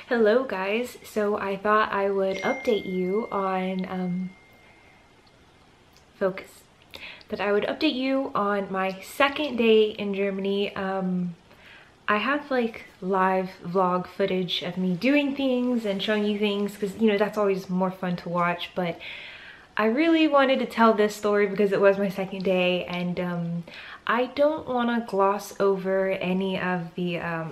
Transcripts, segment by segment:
Hello guys, so I thought I would update you on focus. That I would update you on my second day in Germany. I have like live vlog footage of me doing things and showing you things because that's always more fun to watch, but I really wanted to tell this story because it was my second day, and I don't want to gloss over any of the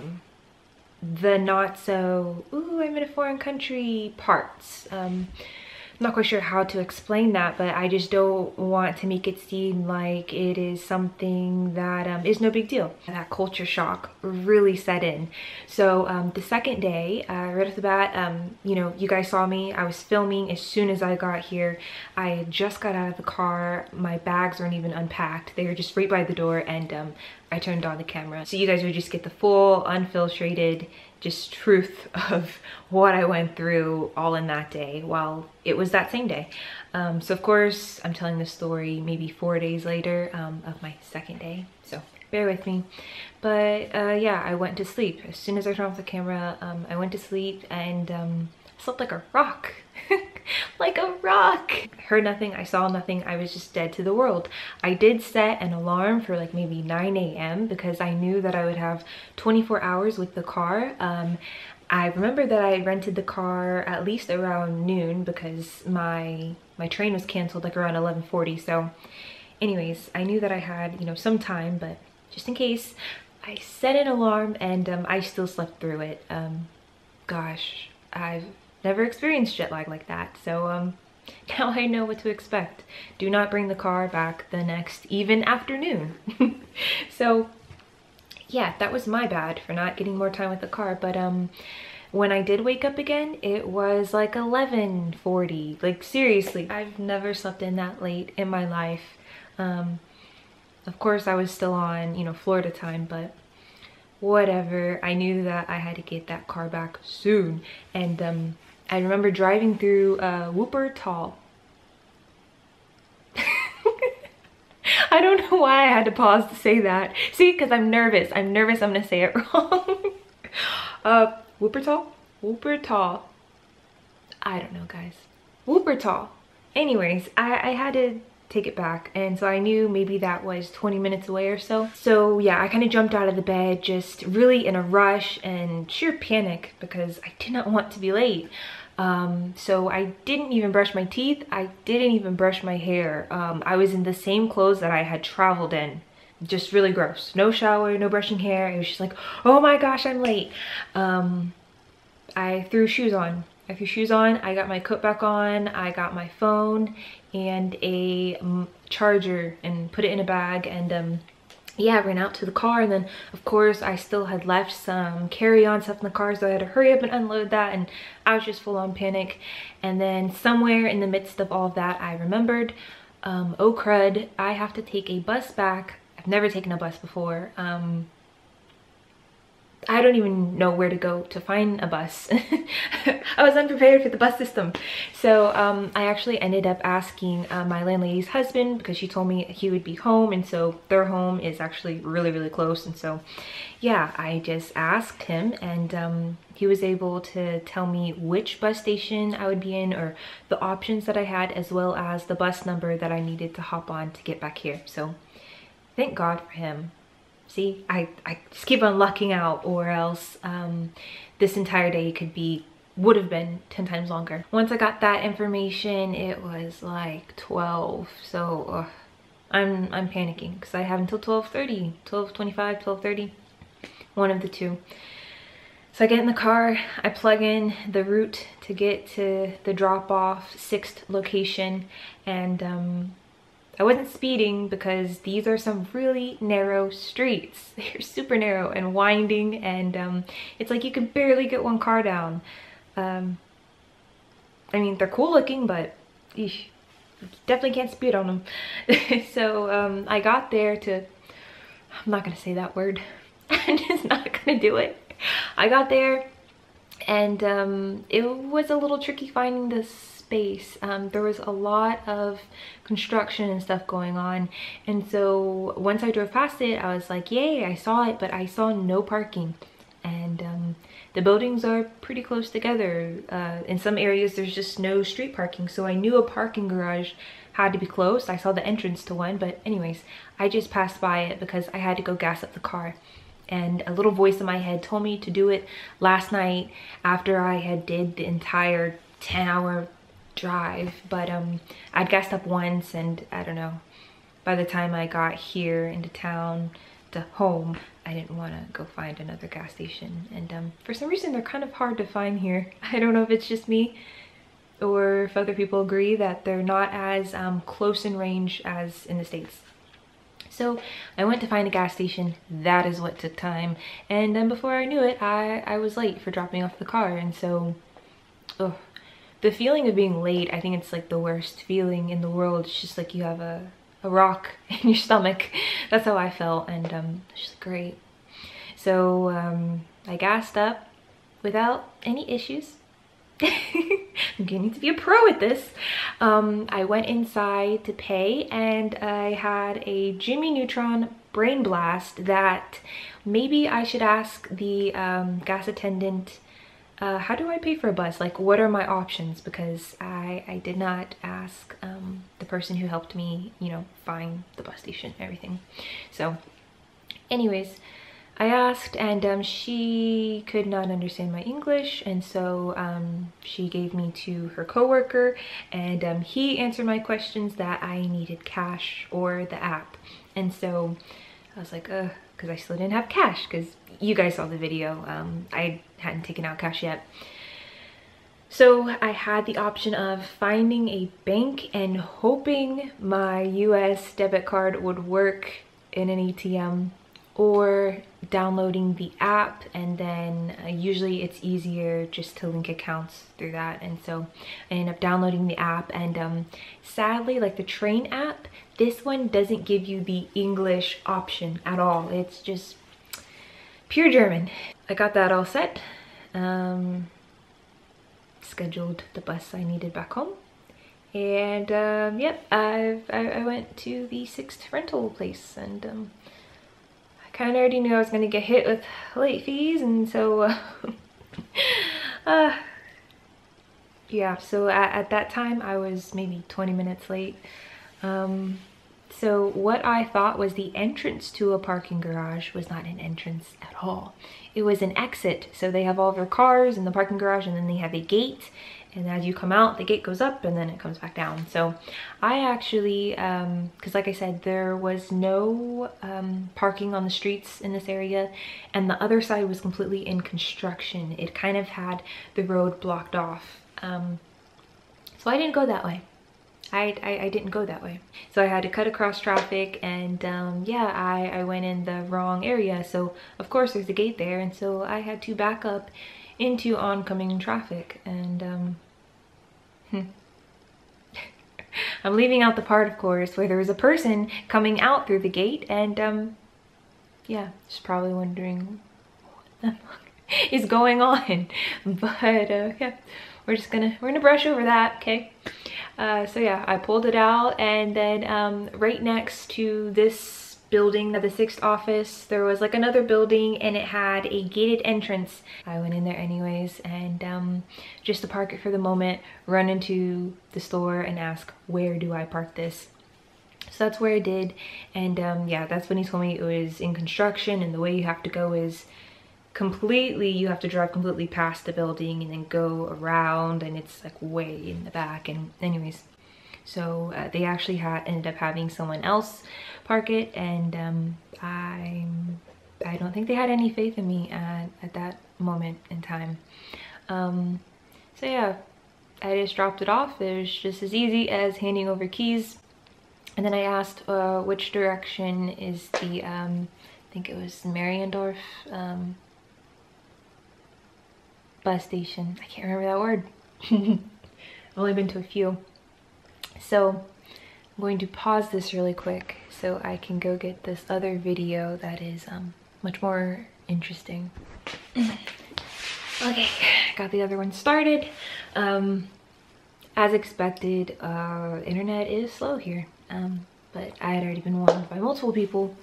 not so, ooh, I'm in a foreign country parts. I'm not quite sure how to explain that, but I just don't want to make it seem like it is something that is no big deal. That culture shock really set in. So the second day, right off the bat, you guys saw me. I was filming as soon as I got here. I had just got out of the car. My bags weren't even unpacked. They were just right by the door, and I turned on the camera. So you guys would just get the full, unfiltrated, just truth of what I went through all in that day while it was that same day. So of course I'm telling this story maybe 4 days later of my second day, so bear with me. But yeah, I went to sleep. As soon as I turned off the camera, I went to sleep and slept like a rock. Like a rock. I heard nothing, I saw nothing, I was just dead to the world. I did set an alarm for like maybe 9 a.m. because I knew that I would have 24 hours with the car. I remember that I rented the car at least around noon because my train was canceled like around 11:40. So anyways, I knew that I had some time, but just in case, I set an alarm, and I still slept through it. Gosh, I've never experienced jet lag like that, so now I know what to expect. Do not bring the car back the next even afternoon. So yeah, that was my bad for not getting more time with the car. But when I did wake up again, it was like 11:40. Like seriously, I've never slept in that late in my life. Of course I was still on Florida time, but whatever. I knew that I had to get that car back soon, and I remember driving through Wuppertal. I don't know why I had to pause to say that. See, because I'm nervous. I'm gonna say it wrong. Wuppertal? Wuppertal. I don't know, guys. Wuppertal. Anyways, I had to take it back, and so I knew maybe that was 20 minutes away or so. So yeah, I kind of jumped out of the bed just really in a rush and sheer panic because I did not want to be late. So I didn't even brush my teeth. I didn't even brush my hair. I was in the same clothes that I had traveled in. Just really gross. No shower, no brushing hair. It was just like, oh my gosh, I'm late. I threw shoes on. I got my coat back on, I got my phone and a charger and put it in a bag, and yeah, I ran out to the car, and then of course I still had left some carry-on stuff in the car, so I had to hurry up and unload that, and I was just full on panic. And then somewhere in the midst of all of that, I remembered, oh crud, I have to take a bus back. I've never taken a bus before. I don't even know where to go to find a bus. I was unprepared for the bus system. So I actually ended up asking my landlady's husband because she told me he would be home, and so their home is actually really, really close. And so yeah, I just asked him, and he was able to tell me which bus station I would be in, or the options that I had, as well as the bus number that I needed to hop on to get back here. So thank God for him. See, I just keep on lucking out, or else this entire day would have been 10 times longer. Once I got that information, it was like 12, so I'm panicking because I have until 12:30, 12:25, 12:30, one of the two. So I get in the car, I plug in the route to get to the drop-off 6th location, and I wasn't speeding because these are some really narrow streets. They're super narrow and winding, and it's like you can barely get one car down. I mean, they're cool looking, but eesh, definitely can't speed on them. So I got there to, I'm not gonna say that word. I'm just not gonna do it. I got there, and it was a little tricky finding this space. There was a lot of construction and stuff going on, and so once I drove past it, I was like, yay, I saw it, but I saw no parking. and the buildings are pretty close together. In some areas there's just no street parking, so I knew a parking garage had to be close. I saw the entrance to one, but anyways, I just passed by it because I had to go gas up the car. And a little voice in my head told me to do it last night after I had did the entire 10-hour drive. But I'd gassed up once, and I don't know, by the time I got here into town to home, I didn't want to go find another gas station. And for some reason they're kind of hard to find here. I don't know if it's just me or if other people agree that they're not as close in range as in the States. So I went to find a gas station. That is what took time. And then before I knew it, I was late for dropping off the car. And so, the feeling of being late, I think it's like the worst feeling in the world. It's just like you have a rock in your stomach. That's how I felt, and it's just great. So I gassed up without any issues. I'm getting to be a pro at this. I went inside to pay, and I had a Jimmy Neutron brain blast that maybe I should ask the gas attendant, how do I pay for a bus? Like, what are my options? Because I did not ask the person who helped me, you know, find the bus station and everything. So anyways, I asked, and she could not understand my English, and so she gave me to her coworker, and he answered my questions that I needed cash or the app. And so I was like, because I still didn't have cash, because you guys saw the video. I hadn't taken out cash yet. So I had the option of finding a bank and hoping my US debit card would work in an ATM, or downloading the app, and then usually it's easier just to link accounts through that. And so I ended up downloading the app, and sadly, like the train app, this one doesn't give you the English option at all. It's just pure German. I got that all set, scheduled the bus I needed back home, and yep, I went to the Sixt rental place, and kind of already knew I was going to get hit with late fees, and so yeah, so at that time I was maybe 20 minutes late. So what I thought was the entrance to a parking garage was not an entrance at all. It was an exit. So they have all their cars in the parking garage, and then they have a gate, and as you come out, the gate goes up and then it comes back down. So I actually, because like I said, there was no parking on the streets in this area, and the other side was completely in construction. It kind of had the road blocked off. So I didn't go that way. I didn't go that way. So I had to cut across traffic, and yeah, I went in the wrong area. So of course there's a gate there, and so I had to back up into oncoming traffic, and I'm leaving out the part, of course, where there was a person coming out through the gate, and yeah, just probably wondering what the fuck is going on. But yeah, we're gonna brush over that, okay? So yeah, I pulled it out, and then right next to this building, the Sixt office, there was like another building, and it had a gated entrance. I went in there anyways, and just to park it for the moment, run into the store and ask, where do I park this? So that's where I did, and yeah, that's when he told me it was in construction, and the way you have to go is completely, you have to drive completely past the building and then go around, and it's like way in the back. And anyways, so they actually ended up having someone else park it, and I don't think they had any faith in me at that moment in time. So yeah, I just dropped it off. It was just as easy as handing over keys, and then I asked which direction is the I think it was Mariendorf bus station. I can't remember that word. I've only been to a few. So I'm going to pause this really quick so I can go get this other video that is much more interesting. Okay, got the other one started. As expected, internet is slow here, but I had already been warned by multiple people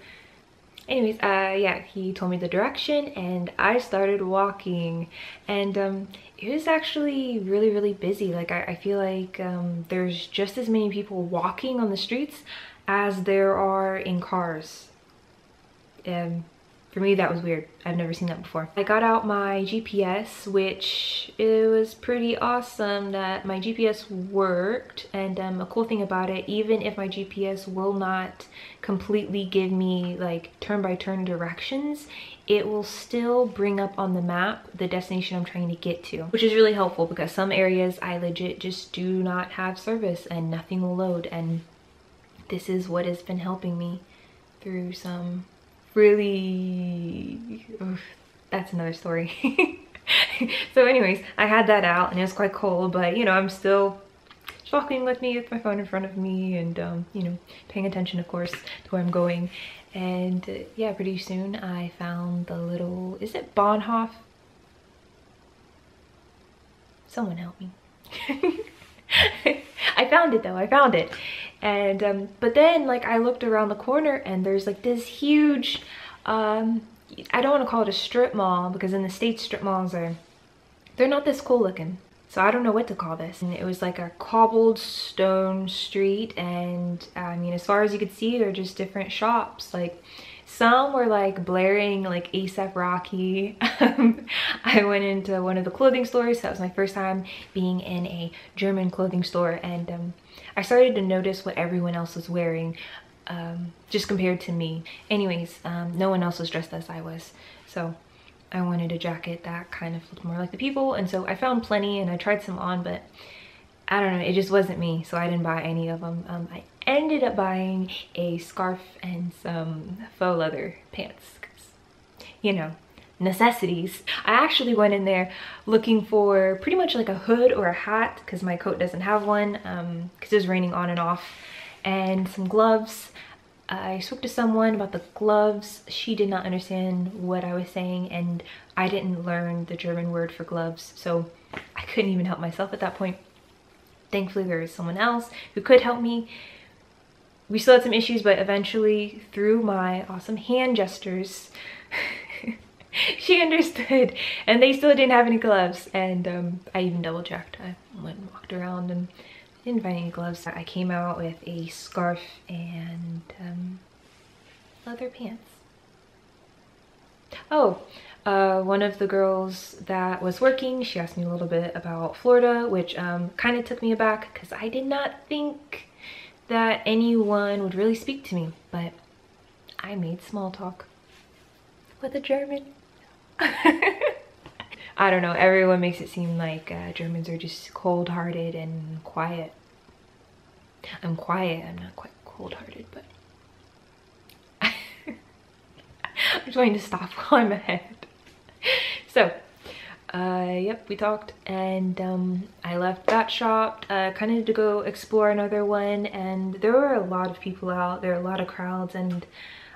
anyways, yeah, he told me the direction and I started walking, and it was actually really busy. Like I feel like there's just as many people walking on the streets as there are in cars. For me, that was weird. I've never seen that before. I got out my GPS, which it was pretty awesome that my GPS worked. And a cool thing about it, even if my GPS will not completely give me like turn-by-turn directions, it will still bring up on the map the destination I'm trying to get to, which is really helpful because some areas I legit just do not have service and nothing will load. And this is what has been helping me through some really, that's another story. So anyways, I had that out and it was quite cold, but you know, I'm still walking with me with my phone in front of me and you know, paying attention of course to where I'm going. And yeah, pretty soon I found the little, is it Bahnhof? Someone help me. I found it though, I found it. And but then like I looked around the corner and there's like this huge I don't want to call it a strip mall because in the States strip malls they're not this cool looking, so I don't know what to call this. And it was like a cobbled stone street, and I mean, as far as you could see, they're just different shops. Like some were like blaring like A$AP Rocky. I went into one of the clothing stores. So that was my first time being in a German clothing store, and I started to notice what everyone else was wearing just compared to me. Anyways, no one else was dressed as I was, so I wanted a jacket that kind of looked more like the people, and so I found plenty and I tried some on, but I don't know, it just wasn't me, so I didn't buy any of them. I ended up buying a scarf and some faux leather pants, because, you know, necessities. I actually went in there looking for pretty much like a hood or a hat because my coat doesn't have one, because it was raining on and off, and some gloves. I spoke to someone about the gloves. She did not understand what I was saying, and I didn't learn the German word for gloves, so I couldn't even help myself at that point. Thankfully there was someone else who could help me. We still had some issues, but eventually through my awesome hand gestures she understood, and they still didn't have any gloves. And I even double checked. I went and walked around and didn't find any gloves. I came out with a scarf and leather pants. Oh, one of the girls that was working, she asked me a little bit about Florida, which kind of took me aback because I did not think that anyone would really speak to me, but I made small talk with a German. I don't know, everyone makes it seem like Germans are just cold-hearted and quiet. I'm quiet, I'm not quite cold-hearted, but I'm trying to stop while I'm ahead. So, yep, we talked, and I left that shop, kind of to go explore another one, and there were a lot of people out, there were a lot of crowds, and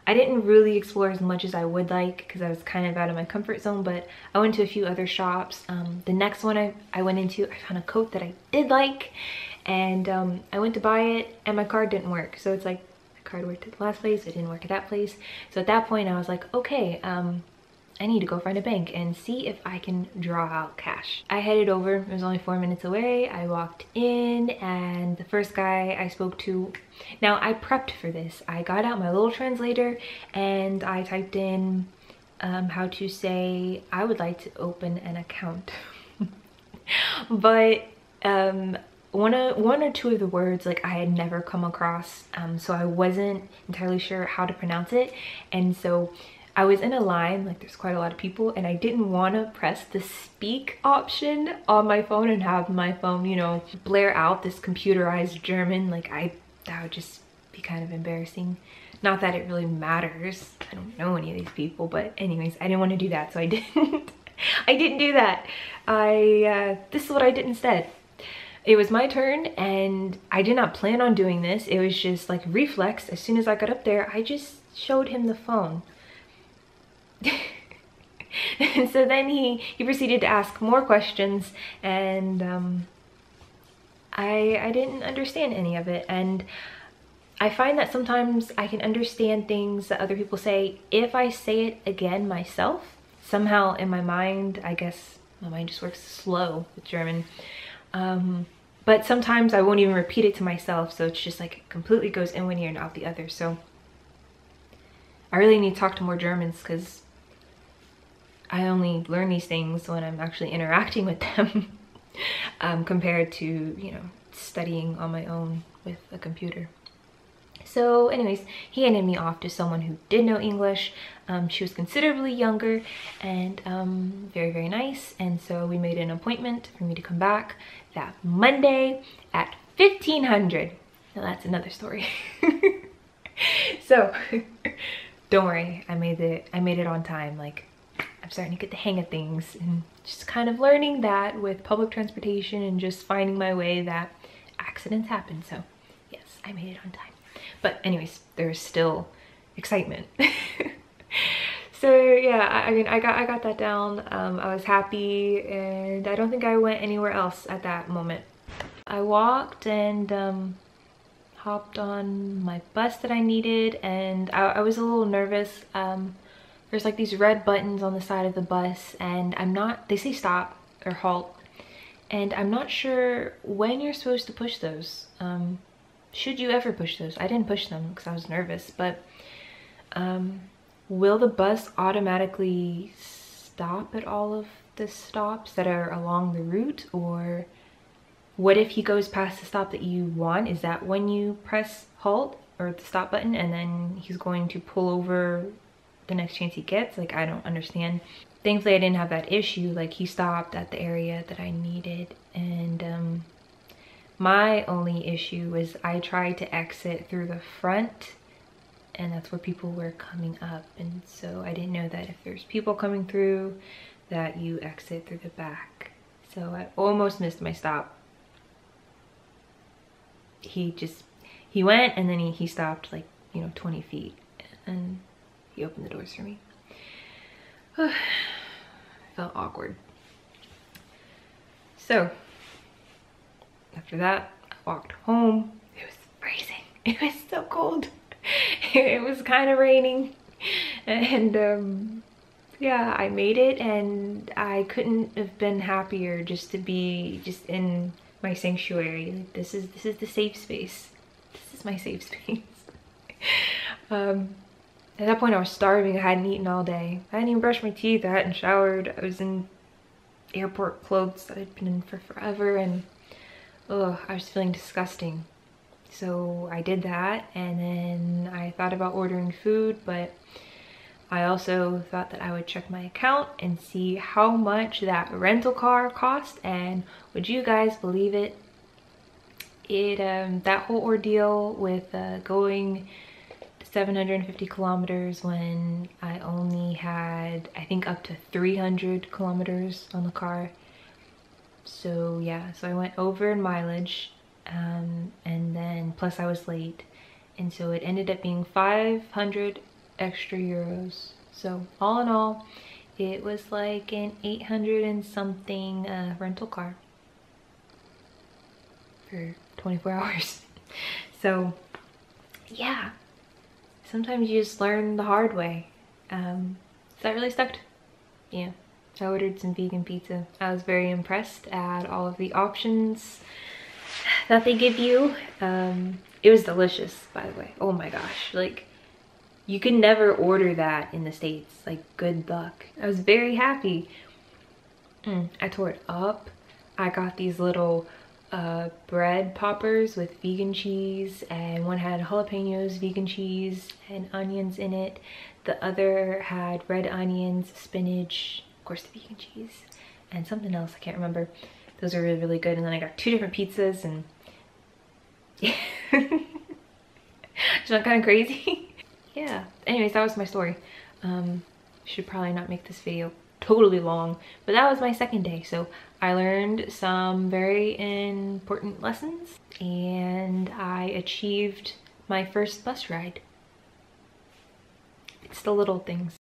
I didn't really explore as much as I would like because I was kind of out of my comfort zone, but I went to a few other shops. The next one I went into, I found a coat that I did like, and I went to buy it and my card didn't work. So it's like, my card worked at the last place, it didn't work at that place. So at that point I was like, okay, I need to go find a bank and see if I can draw out cash. I headed over, it was only 4 minutes away. I walked in and the first guy I spoke to, now I prepped for this. I got out my little translator and I typed in how to say, I would like to open an account. But one or two of the words like I had never come across, so I wasn't entirely sure how to pronounce it. And so I was in a line, like there's quite a lot of people, and I didn't want to press the speak option on my phone and have my phone, you know, blare out this computerized German. Like that would just be kind of embarrassing. Not that it really matters. I don't know any of these people, but anyways, I didn't want to do that, so I didn't. I didn't do that. This is what I did instead. It was my turn and I did not plan on doing this. It was just like reflex. As soon as I got up there, I just showed him the phone. And so then he proceeded to ask more questions, and I didn't understand any of it, and I find that sometimes I can understand things that other people say if I say it again myself. Somehow in my mind, I guess my mind just works slow with German. But sometimes I won't even repeat it to myself, so it's just like it completely goes in one ear and out the other. So I really need to talk to more Germans, because I only learn these things when I'm actually interacting with them compared to, you know, studying on my own with a computer. So anyways, he handed me off to someone who did know English. She was considerably younger and very, very nice. And so we made an appointment for me to come back that Monday at 1500. Now that's another story. So don't worry, I made it on time. Like, I'm starting to get the hang of things and just kind of learning that with public transportation and just finding my way, that accidents happen. So yes, I made it on time. But anyways, there's still excitement. So yeah, I mean, I got that down. I was happy, and I don't think I went anywhere else at that moment. I walked and hopped on my bus that I needed, and I was a little nervous. There's like these red buttons on the side of the bus, and they say stop or halt, and I'm not sure when you're supposed to push those. Should you ever push those? I didn't push them because I was nervous, but will the bus automatically stop at all of the stops that are along the route? Or what if he goes past the stop that you want? Is that when you press halt or the stop button, and then he's going to pull over the next chance he gets? Like, I don't understand. Thankfully I didn't have that issue. Like, he stopped at the area that I needed, and my only issue was I tried to exit through the front, and that's where people were coming up, and so I didn't know that if there's people coming through that you exit through the back. So I almost missed my stop. He went, and then he stopped like, you know, 20 feet, and he opened the doors for me. Felt awkward. So after that, I walked home. It was freezing. It was so cold. It was kind of raining, and yeah, I made it, and I couldn't have been happier just to be just in my sanctuary. Like, this is the safe space. This is my safe space. At that point I was starving. I hadn't eaten all day. I hadn't even brushed my teeth. I hadn't showered. I was in airport clothes that I'd been in for forever, and ugh, I was feeling disgusting. So I did that, and then I thought about ordering food, but I also thought that I would check my account and see how much that rental car cost, and would you guys believe it? That whole ordeal with going 750 kilometers when I only had, I think, up to 300 kilometers on the car. So yeah, so I went over in mileage, and then plus I was late, and so it ended up being 500 extra euros. So all in all, it was like an 800 and something rental car for 24 hours. So yeah, sometimes you just learn the hard way. So that really sucked. Yeah, I ordered some vegan pizza. I was very impressed at all of the options that they give you. It was delicious, by the way. Oh my gosh, like, you can never order that in the States. Like, good luck. I was very happy. I tore it up. I got these little bread poppers with vegan cheese, and one had jalapenos, vegan cheese, and onions in it. The other had red onions, spinach, of course the vegan cheese, and something else, I can't remember. Those are really, really good. And then I got 2 different pizzas, and yeah. It's not kind of crazy. Yeah, anyways, that was my story. Should probably not make this video totally long, but that was my second day. So I learned some very important lessons, and I achieved my first bus ride. It's the little things.